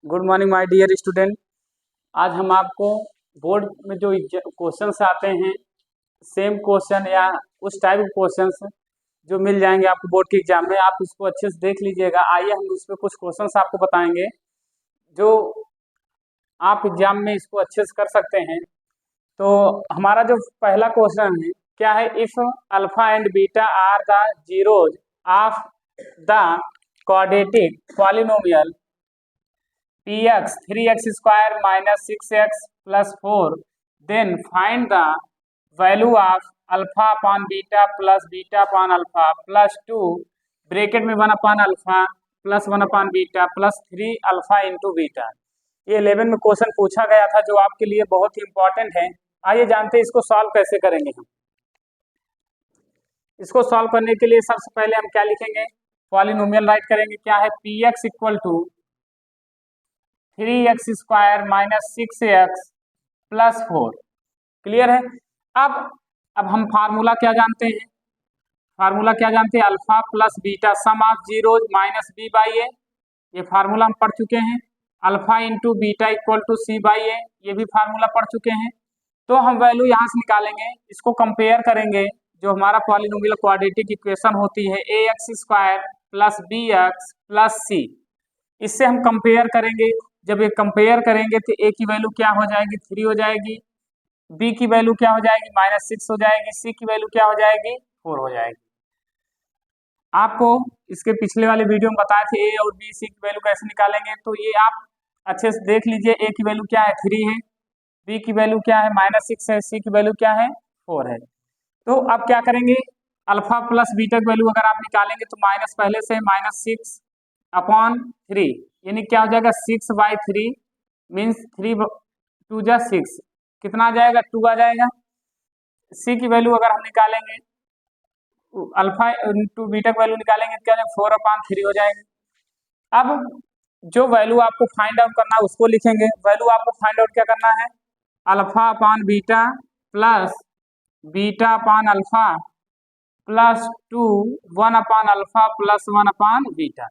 Good morning my dear student. आज हम आपको बोर्ड में जो क्वेश्चंस आते हैं, सेम क्वेश्चन या उस टाइप के क्वेश्चंस जो मिल जाएंगे आपको बोर्ड के एग्जाम में, आप उसको अच्छे से देख लीजिएगा। आइए हम उसमें कुछ क्वेश्चंस आपको बताएंगे जो आप एग्जाम में इसको अच्छे से कर सकते हैं। तो हमारा जो पहला क्वेश्चन है क्या है, if alpha and beta are the zeros of the quadratic polynomial px 3x square minus 6x plus 4, then find the value of alpha upon beta plus beta upon alpha plus 2 bracket में 1 upon alpha plus 1 upon beta plus 3 alpha into beta। ये 11 में question पूछा गया था जो आपके लिए बहुत ही इंपॉर्टेंट है। आइए जानते हैं इसको सॉल्व कैसे करेंगे। हम इसको सॉल्व करने के लिए सबसे पहले हम क्या लिखेंगे, पॉलिनोमियल राइट करेंगे। क्या है, px equal to 3x square minus 6x plus 4। Clear है। अब हम फार्मूला क्या जानते हैं, alpha plus beta sum of zeros minus B by A. ये फार्मूला हम पढ़ चुके हैं। Alpha into beta equal to C by A, ये भी फार्मूला पढ़ चुके हैं। तो हम वैल्यू यहाँ से निकालेंगे, इसको कंपेयर करेंगे। जो हमारा पॉलिनोमियल क्वाड्रेटिक इक्वेशन होती है A X square plus B X plus C, इससे हम कंपेयर करेंगे। जब ये कंपेयर करेंगे तो ए की वैल्यू क्या हो जाएगी, 3 हो जाएगी। बी की वैल्यू क्या हो जाएगी, -6 हो जाएगी। सी की वैल्यू क्या हो जाएगी, 4 हो जाएगी। आपको इसके पिछले वाले वीडियो में बताए थे ए और बी सी की वैल्यू कैसे निकालेंगे, तो ये आप अच्छे से देख लीजिए। ए की वैल्यू क्या है, 3 है। बी की वैल्यू क्या है, -6 है। सी की वैल्यू क्या है, 4 है। तो अब क्या करेंगे, अल्फा प्लस बीटा की वैल्यू अगर आप निकालेंगे तो माइनस पहले से -6 अपॉन 3, यानी क्या हो जाएगा 6/3 मीन्स 3 2 जा 6, कितना आ जाएगा, 2 आ जाएगा। सी की वैल्यू अगर हम निकालेंगे, अल्फा इंटू बीटा की वैल्यू निकालेंगे क्या, 4/3 हो जाएगी। अब जो वैल्यू आपको फाइंड आउट करना है उसको लिखेंगे। वैल्यू आपको फाइंड आउट क्या करना है, alpha upon beta plus beta upon alpha plus 2 1 upon alpha plus 1 upon beta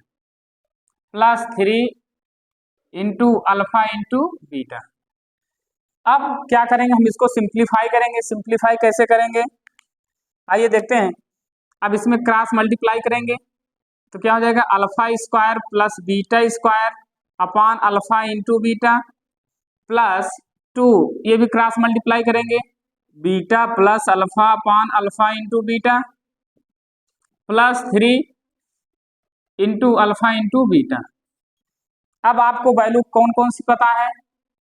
plus 3 into alpha into beta. अब क्या करेंगे, हम इसको सिंप्लीफाई करेंगे। सिंप्लीफाई कैसे करेंगे, आइए देखते हैं। अब इसमें क्रॉस मल्टीप्लाई करेंगे तो क्या हो जाएगा, alpha square plus beta square upon alpha into beta plus 2, ये भी क्रॉस मल्टीप्लाई करेंगे, बीटा प्लस अल्फा अपान alpha into beta plus 3 into alpha into beta. अब आपको वैल्यू कौन कौन सी पता है,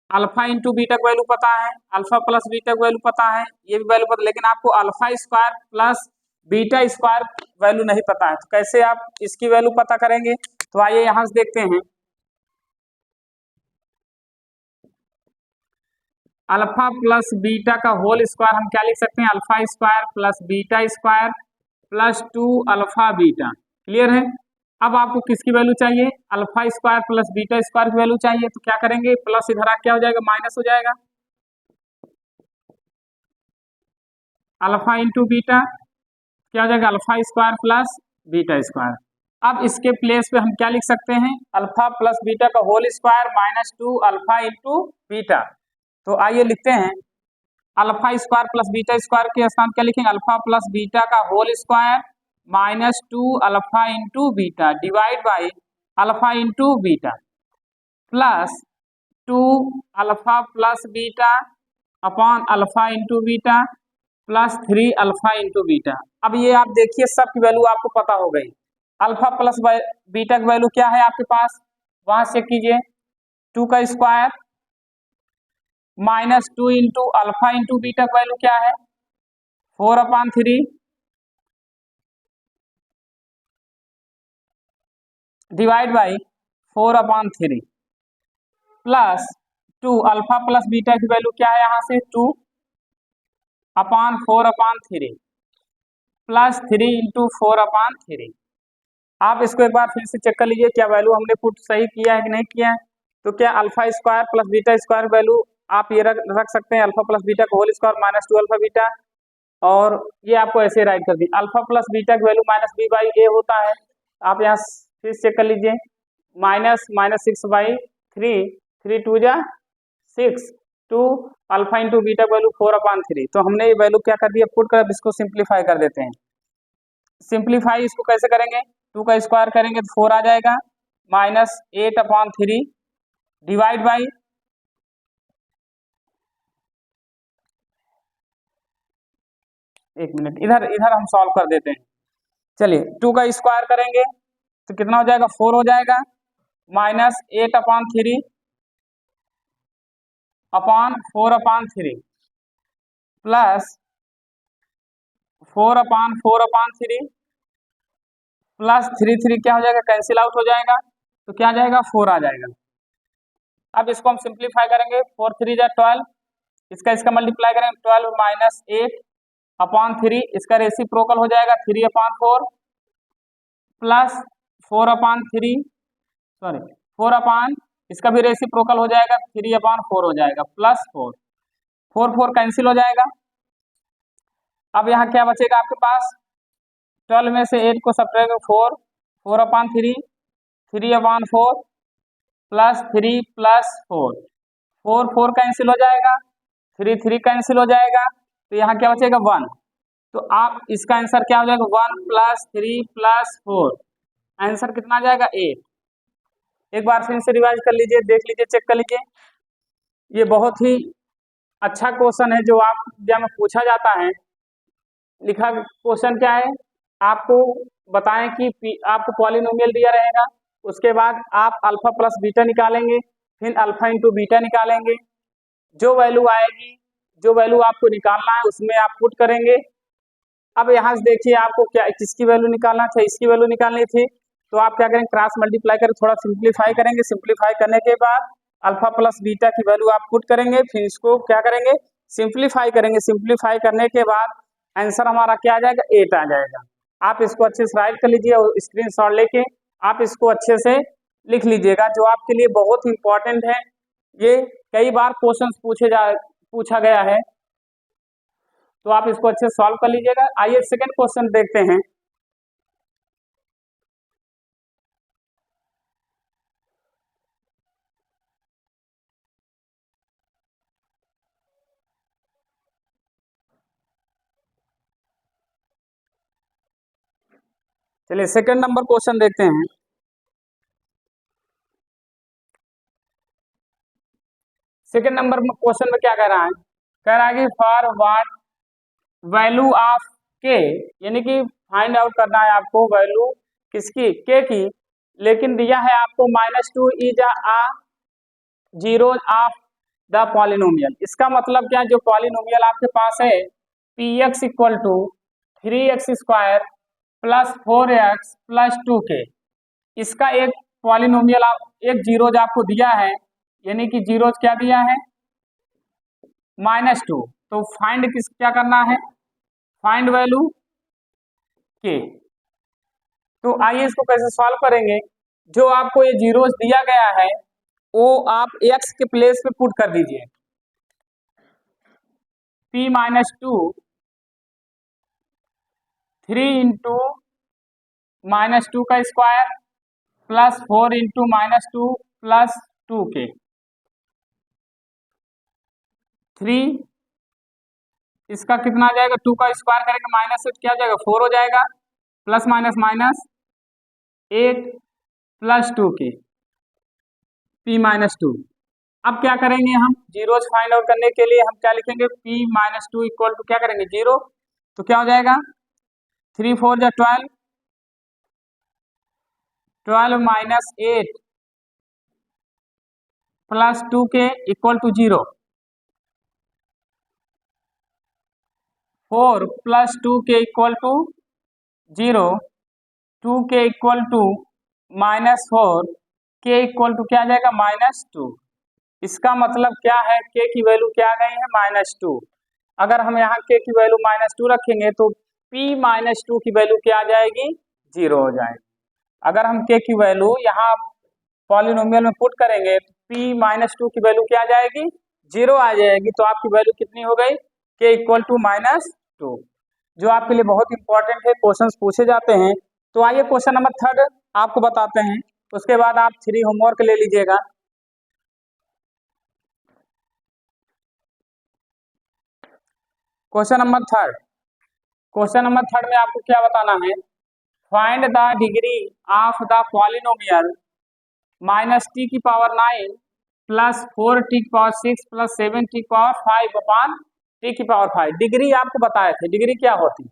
अल्फा इंटू बीटा की वैल्यू पता है, अल्फा प्लस बीटा की वैल्यू पता है, ये भी वैल्यू पता, लेकिन आपको alpha square plus beta square value नहीं पता है। तो कैसे आप इसकी वैल्यू पता करेंगे, तो आइए यहां से देखते हैं। अल्फा प्लस बीटा का होल स्क्वायर हम क्या लिख सकते हैं, alpha square plus beta square plus 2 alpha beta. Clear है। अब आपको किसकी वैल्यू चाहिए, alpha square plus beta square की वैल्यू चाहिए। तो क्या करेंगे, प्लस इधर क्या हो जाएगा, माइनस हो जाएगा। अल्फा इंटू बीटा क्या हो जाएगा, alpha square plus beta square. अब इसके प्लेस पे हम क्या लिख सकते हैं, अल्फा प्लस बीटा का whole square -2 alpha into beta. तो आइए लिखते हैं, alpha square plus beta square के स्थान क्या लिखेंगे, अल्फा प्लस बीटा का whole square -2 alpha into beta divide by alpha into beta plus 2 alpha plus beta upon alpha into beta plus 3 alpha into beta. अब ये आप देखिए सबकी वैल्यू आपको पता हो गई। अल्फा प्लस बीटा की वैल्यू क्या है आपके पास, वहां से कीजिए, 2 का square -2 into alpha into beta की वैल्यू क्या है, 4/3 divide by 4/3 plus 2 alpha plus beta की वैल्यू क्या है, यहां से 2 अपान 4/3 प्लस 3 इंटू 4/3। आप इसको एक बार फिर से चेक कर लीजिए क्या वैल्यू हमने पुट सही किया है कि नहीं किया है। तो क्या alpha square plus beta square value आप ये रख सकते हैं, अल्फा प्लस बीटा का होल स्क्वायर -2 अल्फा बीटा, और ये आपको ऐसे राइट कर दी, अल्फा प्लस बीटा की वैल्यू -b बाई ए होता है। आप यहाँ फिर चेक कर लीजिए, -6/2 3, 3 2 जा 6, 2 अल्फा इंटू बीटा वैल्यू 4/3। तो हमने ये वैल्यू क्या कर दिया, पुट कर, इसको सिंप्लीफाई कर देते हैं। सिंप्लीफाई इसको कैसे करेंगे, 2 का स्क्वायर करेंगे तो 4 आ जाएगा, -8/3 डिवाइड बाई, एक मिनट, इधर इधर हम सॉल्व कर देते हैं। चलिए 2 का स्क्वायर करेंगे तो कितना हो जाएगा, 4 हो जाएगा, -8/3 अपॉन 4/3 प्लस 4/4/3 प्लस 3 क्या हो जाएगा, कैंसिल आउट हो जाएगा, तो क्या आ जाएगा, 4 आ जाएगा। अब इसको हम सिंप्लीफाई करेंगे, 4 3 जा 12, इसका मल्टीप्लाई करेंगे, 12 -8/3, इसका रेसिप्रोकल हो जाएगा 3/4 प्लस 4/3, सॉरी 4 इसका भी रेसिप्रोकल हो जाएगा 3/4 हो जाएगा, प्लस 4 4 कैंसिल हो जाएगा। अब यहाँ क्या बचेगा आपके पास, 12 में से 8 को सब्ट्रैक्ट 4, 4/3 3/4 प्लस 3 प्लस 4 4 कैंसिल हो जाएगा, 3 कैंसिल हो जाएगा, तो यहाँ क्या बचेगा 1। तो आप इसका आंसर क्या हो जाएगा, 1 + 3 + 4, आंसर कितना आ जाएगा 8। एक बार फिर से रिवाइज कर लीजिए, देख लीजिए, चेक कर लीजिए। ये बहुत ही अच्छा क्वेश्चन है जो आप एग्जाम में पूछा जाता है। लिखा क्वेश्चन क्या है, आपको बताएं कि आपको पॉलिनोमियल दिया रहेगा, उसके बाद आप अल्फा प्लस बीटा निकालेंगे, फिर अल्फा इंटू बीटा निकालेंगे, जो वैल्यू आएगी, जो वैल्यू आपको निकालना है उसमें आप पुट करेंगे। अब यहाँ से देखिए आपको क्या, किसकी वैल्यू निकालना था, इसकी वैल्यू निकालनी थी, तो आप क्या करेंगे, क्रॉस मल्टीप्लाई कर थोड़ा सिंप्लीफाई करेंगे, सिंप्लीफाई करने के बाद अल्फा प्लस बीटा की वैल्यू आप पुट करेंगे, फिर इसको क्या करेंगे, सिंप्लीफाई करेंगे, सिंप्लीफाई करने के बाद आंसर हमारा क्या आ जाएगा, 8 आ जाएगा। आप इसको अच्छे से राइट कर लीजिए और स्क्रीनशॉट लेके आप इसको अच्छे से लिख लीजिएगा, जो आपके लिए बहुत इंपॉर्टेंट है। ये कई बार क्वेश्चन पूछा गया है, तो आप इसको अच्छे से सॉल्व कर लीजिएगा। आइए सेकंड क्वेश्चन देखते हैं। चलिए सेकंड नंबर क्वेश्चन देखते हैं। सेकंड नंबर क्वेश्चन में क्या कह रहा है, कह रहा है कि फॉर व्हाट वैल्यू ऑफ के, यानी कि फाइंड आउट करना है आपको वैल्यू किसकी, के की, लेकिन दिया है आपको -2 is a zero of the polynomial. इसका मतलब क्या, जो पॉलिनोमियल आपके पास है px = 3x² + 4x + 2k, इसका एक पॉलिनोमियल एक जीरोज आपको दिया है, यानी कि जीरोज क्या दिया है, -2। तो फाइंड क्या करना है, फाइंड वैल्यू के। तो आइए इसको कैसे सॉल्व करेंगे, जो आपको ये जीरोज दिया गया है वो आप x के प्लेस पे पुट कर दीजिए, p -2 3 × -2 का स्क्वायर प्लस 4 × -2 + 2k 3, इसका कितना आ जाएगा, 2 का स्क्वायर करेंगे -8 क्या हो जाएगा, 4 हो जाएगा, प्लस माइनस -8 + 2k p -2। अब क्या करेंगे, हम जीरोज फाइंड आउट करने के लिए हम क्या लिखेंगे, p -2 = क्या करेंगे 0, तो क्या हो जाएगा 3 4 जा 12, 12 - 8 + 2k = 0, 4 + 2k = 0, 2k = -4, k = क्या आ जाएगा -2। इसका मतलब क्या है, k की वैल्यू क्या आ गई है -2। अगर हम यहाँ k की वैल्यू -2 रखेंगे तो p -2 की वैल्यू क्या आ जाएगी, 0 हो जाएगी। अगर हम k की वैल्यू यहाँ पॉलिनोमियल में पुट करेंगे तो p -2 की वैल्यू क्या आ जाएगी, 0 आ जाएगी। तो आपकी वैल्यू कितनी हो गई, k = -2, जो आपके लिए बहुत इंपॉर्टेंट है, क्वेश्चंस पूछे जाते हैं। तो आइए क्वेश्चन नंबर 3 आपको बताते हैं, उसके बाद आप 3 होमवर्क ले लीजिएगा। Question number third. Question number third में आपको क्या बताना है, find the degree of the polynomial minus T की पावर 9 प्लस 4t की पावर 6 प्लस 7t की पावर 5 अपान टी की पावर 5। डिग्री आपको बताए थे, डिग्री क्या होती है,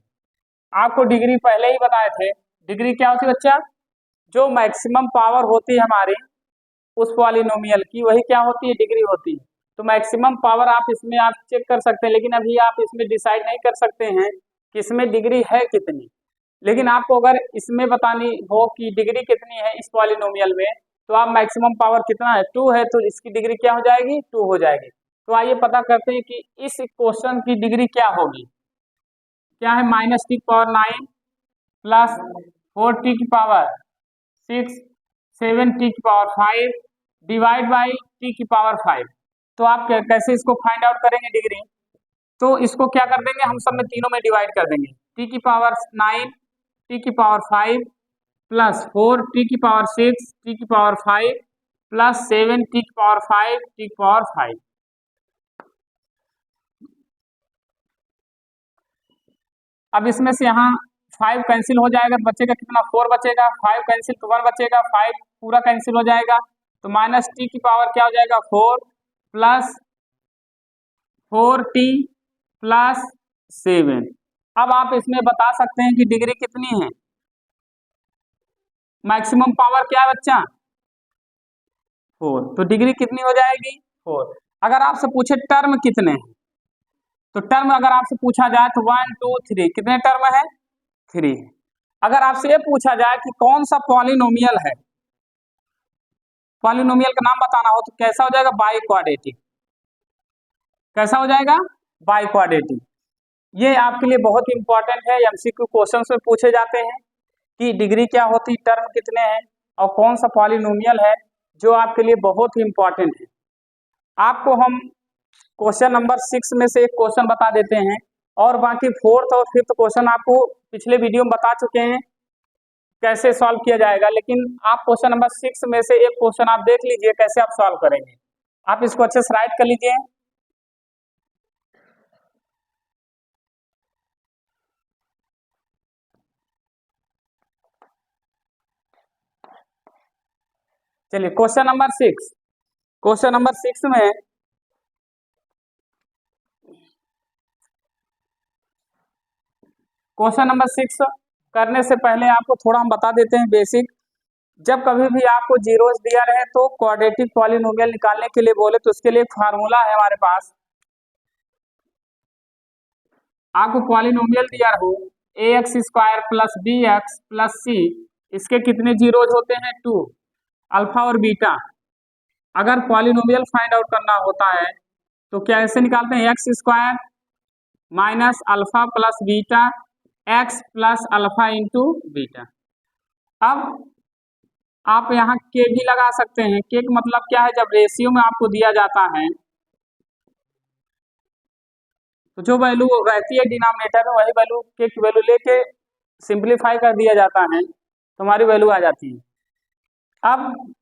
आपको डिग्री पहले ही बताए थे। डिग्री क्या होती है बच्चा, जो मैक्सिमम पावर होती है हमारी उस पॉलिनोमियल की, वही क्या होती है, डिग्री होती है। तो मैक्सिमम पावर आप इसमें आप चेक कर सकते हैं, लेकिन अभी आप इसमें डिसाइड नहीं कर सकते हैं कि इसमें डिग्री है कितनी। लेकिन आपको अगर इसमें बतानी हो कि डिग्री कितनी है इस पॉलिनोमियल में, तो आप मैक्सिमम पावर कितना है, 2 है, तो इसकी डिग्री क्या हो जाएगी, 2 हो जाएगी। तो आइए पता करते हैं कि इस क्वेश्चन की डिग्री क्या होगी। क्या है, माइनस टी की पावर 9 प्लस 4t की पावर 6 7t की पावर 5 डिवाइड बाई t की पावर 5। तो आप कैसे इसको फाइंड आउट करेंगे डिग्री, तो इसको क्या कर देंगे, हम सब में तीनों में डिवाइड कर देंगे। t की पावर 9 t की पावर 5 प्लस 4t की पावर 6 t की पावर 5 प्लस 7t की पावर 5 t की पावर 5। अब इसमें से यहाँ 5 कैंसिल हो जाएगा, तो बचेगा कितना, 4 बचेगा, 5 कैंसिल तो 1 बचेगा, 5 पूरा कैंसिल हो जाएगा, तो माइनस टी की पावर क्या हो जाएगा, 4 प्लस 4t प्लस 7। अब आप इसमें बता सकते हैं कि डिग्री कितनी है, मैक्सिमम पावर क्या है बच्चा, 4, तो डिग्री कितनी हो जाएगी, 4। अगर आपसे पूछे टर्म कितने हैं, तो टर्म अगर आपसे पूछा जाए तो 1 2 3 कितने टर्म है, 3। अगर आपसे ये पूछा जाए कि कौन सा पॉलिनोमियल है, पॉलिनोमियल का नाम बताना हो, तो कैसा हो जाएगा, बाई क्वाड्रेटिक। कैसा हो जाएगा, बाई क्वाड्रेटिक। ये आपके लिए बहुत इंपॉर्टेंट है, एमसीक्यू क्वेश्चंस में पूछे जाते हैं कि डिग्री क्या होती, टर्म कितने हैं और कौन सा पॉलिनोमियल है, जो आपके लिए बहुत ही इंपॉर्टेंट है। आपको हम क्वेश्चन नंबर 6 में से एक क्वेश्चन बता देते हैं, और बाकी 4th और 5th क्वेश्चन आपको पिछले वीडियो में बता चुके हैं कैसे सॉल्व किया जाएगा। लेकिन आप क्वेश्चन नंबर 6 में से एक क्वेश्चन आप देख लीजिए कैसे आप सॉल्व करेंगे। आप इसको अच्छे से राइट कर लीजिए। चलिए क्वेश्चन नंबर 6, क्वेश्चन नंबर 6 में क्वेश्चन नंबर 6 करने से पहले आपको थोड़ा हम बता देते हैं बेसिक। जब कभी भी आपको जीरोस दिया रहे तो क्वाड्रेटिक पॉलिनोमियल निकालने के लिए बोले तो उसके लिए एक फार्मूला है हमारे पास। आपको पॉलिनोमियल दिया रहो ax² plus bx plus c, इसके कितने जीरोज होते हैं, 2, अल्फा और बीटा। अगर पॉलिनोमियल फाइंड आउट करना होता है तो क्या ऐसे निकालते हैं, x² minus alpha plus beta x plus alpha into beta. अब आप यहाँ के भी लगा सकते हैं, के का मतलब क्या है, जब रेशियो में आपको दिया जाता है तो जो वैल्यू रहती है डिनोमिनेटर में, वही वैल्यू के की वैल्यू लेके सिंप्लीफाई कर दिया जाता है तो हमारी वैल्यू आ जाती है। अब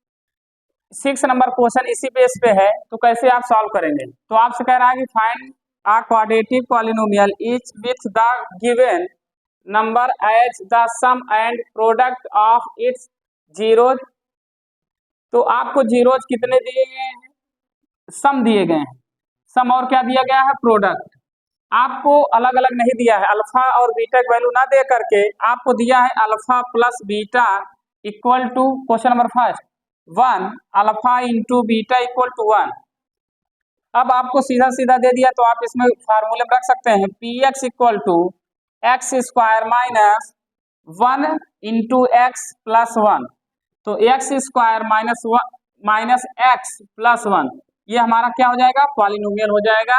6 नंबर क्वेश्चन इसी बेस पे है, तो कैसे आप सॉल्व करेंगे, तो आपसे कह रहा है कि find a quadratic polynomial each with the given number as the sum and product of its zeros। तो आपको जीरोज कितने दिए गए हैं, सम दिए गए हैं, सम और क्या दिया गया है, प्रोडक्ट। आपको अलग अलग नहीं दिया है, अल्फा और बीटा की वैल्यू ना दे करके आपको दिया है alpha plus beta equal to, question number first 1, alpha into beta equal to 1। अब आपको सीधा सीधा दे दिया तो आप इसमें फार्मूले में रख सकते हैं p x equal to x² minus 1 into x plus 1। तो x² माइनस एक्स प्लस 1 ये हमारा क्या हो जाएगा, पॉलिनोमियल हो जाएगा।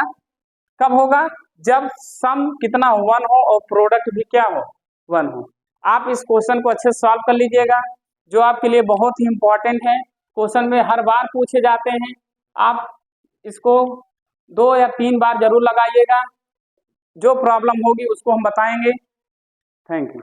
कब होगा, जब सम कितना 1 हो और प्रोडक्ट भी क्या हो, 1 हो। आप इस क्वेश्चन को अच्छे से सॉल्व कर लीजिएगा, जो आपके लिए बहुत ही इंपॉर्टेंट है, क्वेश्चन में हर बार पूछे जाते हैं। आप इसको 2 या 3 बार जरूर लगाइएगा, जो प्रॉब्लम होगी उसको हम बताएंगे। Thank you.